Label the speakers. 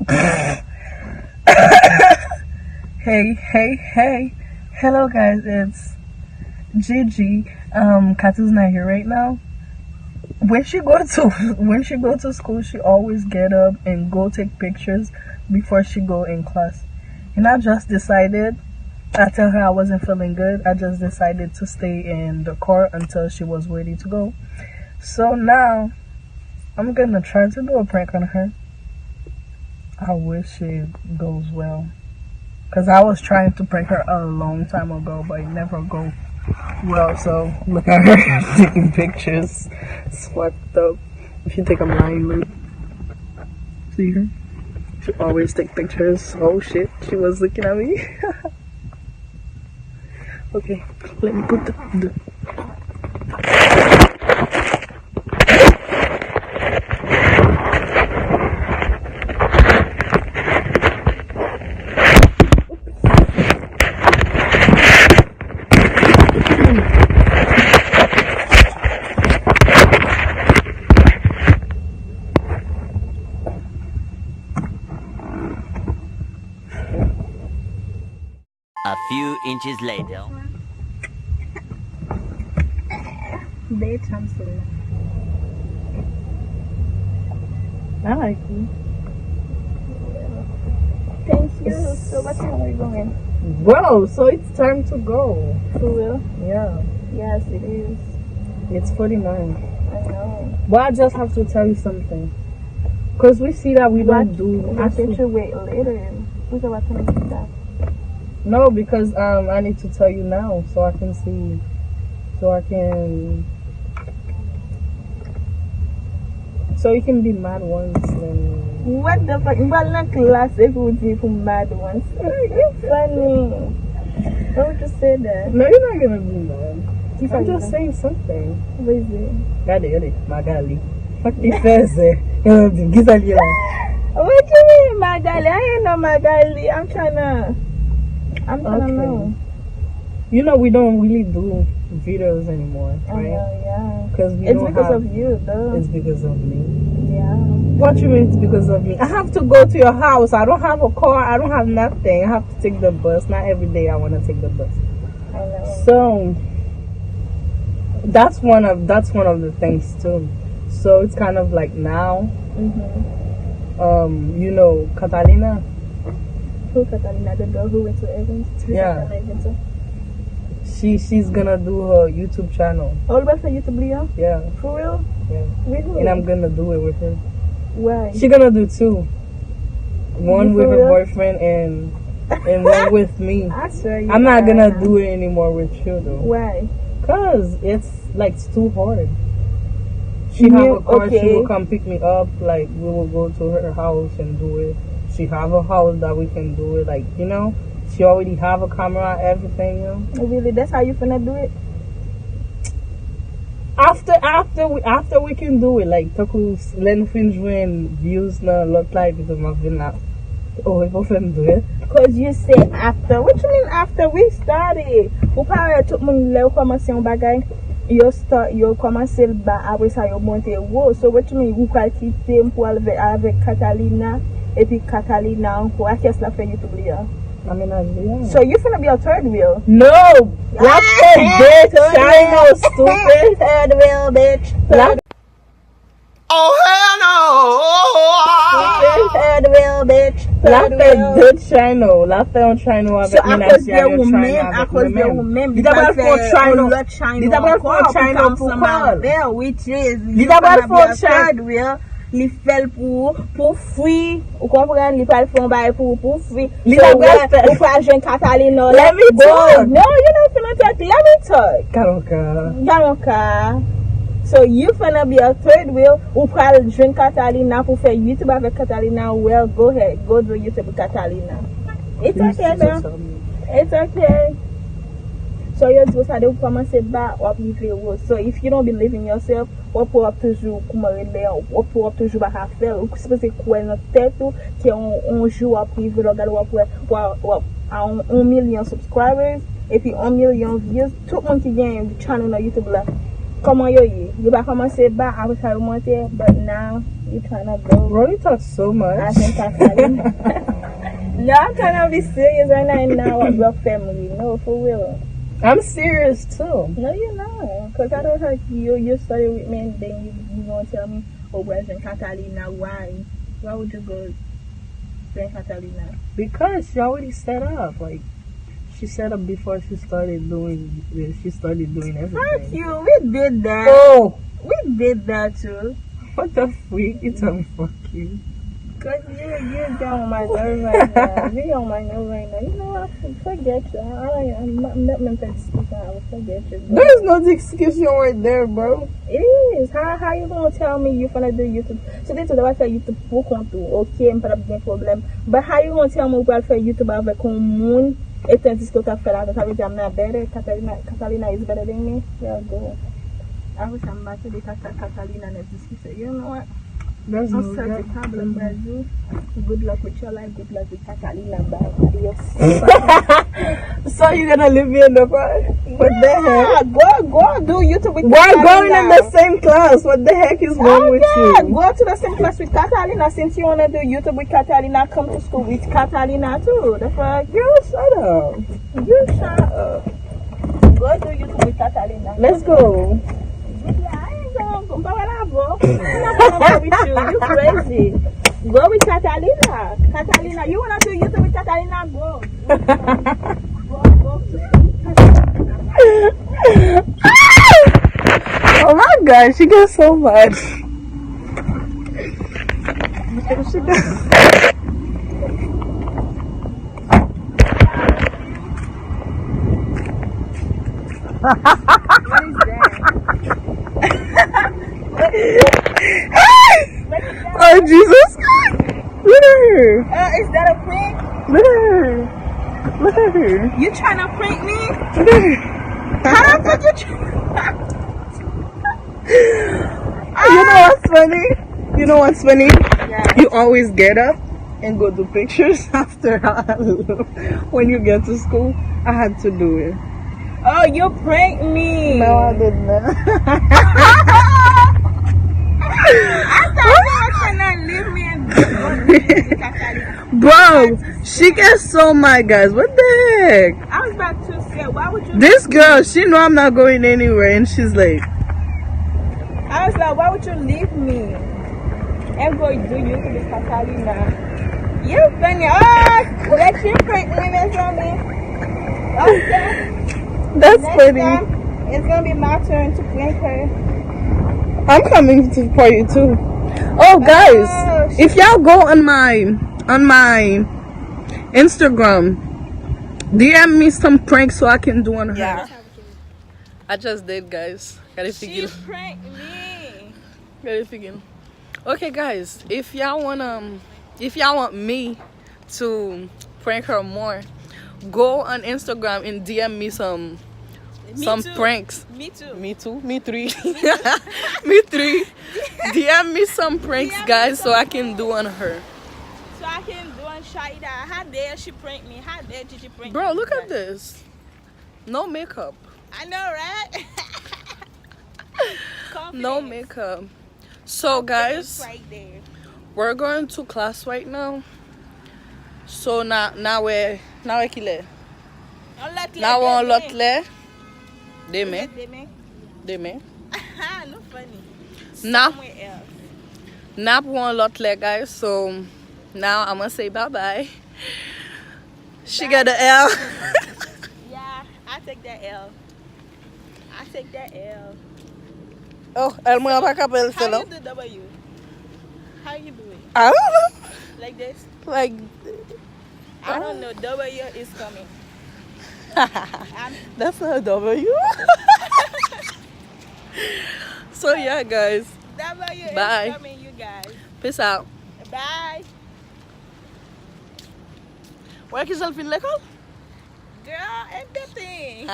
Speaker 1: Hey. Hello guys, it's Gigi. Kathou's not here right now. When she go to school, she always get up and go take pictures before she go in class. And I just decided, I tell her I wasn't feeling good. I just decided to stay in the car until she was ready to go. So now I'm gonna try to do a prank on her. I wish it goes well, because I was trying to prank her a long time ago, but it never go well. So look at her taking pictures. It's fucked up. If you think I'm lying, look. See her? She always take pictures. Oh shit, she was looking at me. Okay, let me put the
Speaker 2: A few inches later.
Speaker 1: I like you.
Speaker 3: Thank you. So what time are you going?
Speaker 1: Whoa, so it's time to go.
Speaker 3: For real?
Speaker 1: Yeah.
Speaker 3: Yes, it is.
Speaker 1: It's 49.
Speaker 3: I know.
Speaker 1: But I just have to tell you something. Because we see that we don't do...
Speaker 3: I think you wait later. Look at what time is that?
Speaker 1: No, because I need to tell you now so I can see. So you can be mad once and...
Speaker 3: What the fuck? But not class if you would be for mad once. You're funny. Why would you say that?
Speaker 1: No, you're not gonna be mad. I'm just saying something.
Speaker 3: What is it?
Speaker 1: Gade, Magali. What the first say?
Speaker 3: What you mean, Magali? I ain't no Magali. I'm trying to know.
Speaker 1: You know, we don't really do videos anymore, right?
Speaker 3: Yeah.
Speaker 1: It's
Speaker 3: because of you, though.
Speaker 1: It's because of me.
Speaker 3: Yeah.
Speaker 1: What you mean it's because of me? I have to go to your house. I don't have a car. I don't have nothing. I have to take the bus. Not every day I want to take the bus.
Speaker 3: I know.
Speaker 1: So that's one of the things too. So it's kind of like now. You know, Catalina.
Speaker 3: Who Catalina? The girl who went to Evans?
Speaker 1: Yeah. She's gonna do her YouTube channel.
Speaker 3: All about her YouTube video?
Speaker 1: Yeah.
Speaker 3: For real?
Speaker 1: Yeah.
Speaker 3: With who?
Speaker 1: And I'm gonna do it with her.
Speaker 3: Why?
Speaker 1: She gonna do two. One with her boyfriend and one with me.
Speaker 3: I swear you.
Speaker 1: I'm not gonna do it anymore with you though.
Speaker 3: Why?
Speaker 1: Cause it's too hard. She have a car. She will come pick me up. Like we will go to her house and do it. She have a house that we can do it. Like, you know, she already have a camera, everything. You know.
Speaker 3: Really? That's how you finna do it?
Speaker 1: After we can do it, like taku len finjwen views na lot like because my vina. Oh, we both do it.
Speaker 3: Cause you say after. What you mean after we started? Ou pa tout moun le ou komanse yon bagay. Yo komanse ba apre sa yo monte wo. So what you mean? Ou kal kite m pou alve avec Catalina et puis Catalina anko. A kes la fe YouTube liya?
Speaker 1: I mean, yeah.
Speaker 3: So you finna be a third wheel?
Speaker 1: No! Black bitch! China, stupid!
Speaker 3: Third wheel, bitch!
Speaker 2: Oh hell no!
Speaker 3: Third wheel, bitch!
Speaker 1: La fait deux channels. La fait un channel avec une asiatique.
Speaker 3: À cause des women.
Speaker 1: Il d'abord faut channel. Il d'abord faut channel pour call.
Speaker 3: Which is,
Speaker 1: il d'abord faut
Speaker 3: third wheel. Li fel pour free, ou comprendre, li pal fon bay pour free.
Speaker 1: Li
Speaker 3: so
Speaker 1: d'abord
Speaker 3: ou pa jen Catalina.
Speaker 1: Let me talk.
Speaker 3: No, you don't finna talk. Let me talk.
Speaker 1: Kalonka.
Speaker 3: So you finna be a third wheel ou pal jen Catalina pour faire YouTube avec Catalina. Well, go ahead. Go do YouTube with Catalina. It's okay, though. It's okay. So you do ça de vous commencer bas ou après vous. So if you don't believe in yourself, ou pour toujours comment relais, ou pour toujours pas faire, ou c'est parce que quoi dans tête que on joue après vous regarder ou à 1 million subscribers et puis 1 million views, tout le monde qui gagne channel sur YouTube là. Comment you ba commencer bas après ça remonter, but now you trying to go.
Speaker 1: Bro, you talk so much.
Speaker 3: I think no, I'm trying to be serious right now and now with your family. No, for real.
Speaker 1: I'm serious too.
Speaker 3: No, you're not. Because I don't heard you started with me and then you going to tell me, oh, where's Catalina? Why? Why would you go to Catalina?
Speaker 1: Because she already set up. Like, she set up before she started doing this. She started doing everything.
Speaker 3: Fuck you. We did that.
Speaker 1: Oh!
Speaker 3: We did that too.
Speaker 1: What the freak? You tell me fuck you.
Speaker 3: Because you're down on my nerve right now. You're on my nerve right now. You know what? Forget you. I'm not meant to speak. I will forget you. Bro.
Speaker 1: There's no excuse right there, bro.
Speaker 3: It is. How you gonna tell me you're gonna do YouTube? So they told us YouTube pour contour. Ok, I'm pas de problème. But how you gonna tell me we'll faire YouTube avec un monde et tandis que tu as fait là, ça veut dire I'm not better. Catalina is better than me. Yeah, go. I wish I'm back to the Catalina and everything. You know what?
Speaker 1: There's
Speaker 3: no
Speaker 1: no
Speaker 3: such a problem, Brazil. Good luck with your life. Good luck with Catalina. Bye.
Speaker 1: So you're gonna leave me in the front? What the heck?
Speaker 3: Go do YouTube with
Speaker 1: We're
Speaker 3: Catalina.
Speaker 1: going in the same class. What the heck is wrong with you?
Speaker 3: Go to the same class with Catalina. Since you wanna do YouTube with Catalina, come to school with Catalina too. The fuck?
Speaker 1: Girl, shut up.
Speaker 3: You shut up. Go do YouTube with Catalina.
Speaker 1: Let's go.
Speaker 3: I'm not gonna go with you. You crazy. Go with Catalina. Catalina, you wanna do YouTube with Catalina? Go. Go.
Speaker 1: Oh my god, she gets so much. She does.
Speaker 3: What is that?
Speaker 1: Oh Jesus! Look at her!
Speaker 3: Is that a prank?
Speaker 1: Look at her! Look at her!
Speaker 3: You trying to prank me?
Speaker 1: Look at her!
Speaker 3: How did you
Speaker 1: You know what's funny? You know what's funny?
Speaker 3: Yeah.
Speaker 1: You always get up and go do pictures after when you get to school. I had to do it.
Speaker 3: Oh, you pranked me.
Speaker 1: No, I did not.
Speaker 3: I thought you were trying to leave me and
Speaker 1: Bro, she gets so mad, guys. What the heck?
Speaker 3: I was about to say, why would you?
Speaker 1: This girl, she know I'm not going anywhere, and she's like,
Speaker 3: I was like, why would you leave me and go do you to this Catalina? You funny. Oh, let you prank me, that's on me. Okay.
Speaker 1: that's
Speaker 3: Next
Speaker 1: funny.
Speaker 3: time, it's gonna be my turn to prank her.
Speaker 1: I'm coming for you too. Oh, guys, if y'all go on my Instagram, DM me some pranks so I can do on her.
Speaker 3: Yeah.
Speaker 1: I just did, guys.
Speaker 3: She pranked me.
Speaker 1: Okay, guys, if y'all want me to prank her more, go on Instagram and DM me some pranks.
Speaker 3: Me too.
Speaker 1: Me too. Me three. Me three. DM me some pranks, guys, so I can do on her.
Speaker 3: So I can do on Shaida. How dare she prank me? How dare Gigi prank me?
Speaker 1: Bro, look at this. No makeup.
Speaker 3: I know, right?
Speaker 1: No makeup. So, guys,
Speaker 3: Right there.
Speaker 1: we're going to class right now. So now we're kile. Now we're on lotle. Deme.
Speaker 3: No funny.
Speaker 1: Now
Speaker 3: Somewhere else.
Speaker 1: we're on lotle, guys. So now I'm gonna say bye bye. She got the L.
Speaker 3: Yeah, I take that L.
Speaker 1: Oh, el mwen pa kapel se
Speaker 3: How
Speaker 1: lo.
Speaker 3: you do W? How you do it?
Speaker 1: I don't know.
Speaker 3: Like this?
Speaker 1: Like,
Speaker 3: I don't know. W is coming.
Speaker 1: that's not a W. So yeah, guys.
Speaker 3: W
Speaker 1: Bye.
Speaker 3: is coming, you guys.
Speaker 1: Peace out.
Speaker 3: Bye.
Speaker 1: Where is Elfin Lekol?
Speaker 3: Girl, everything.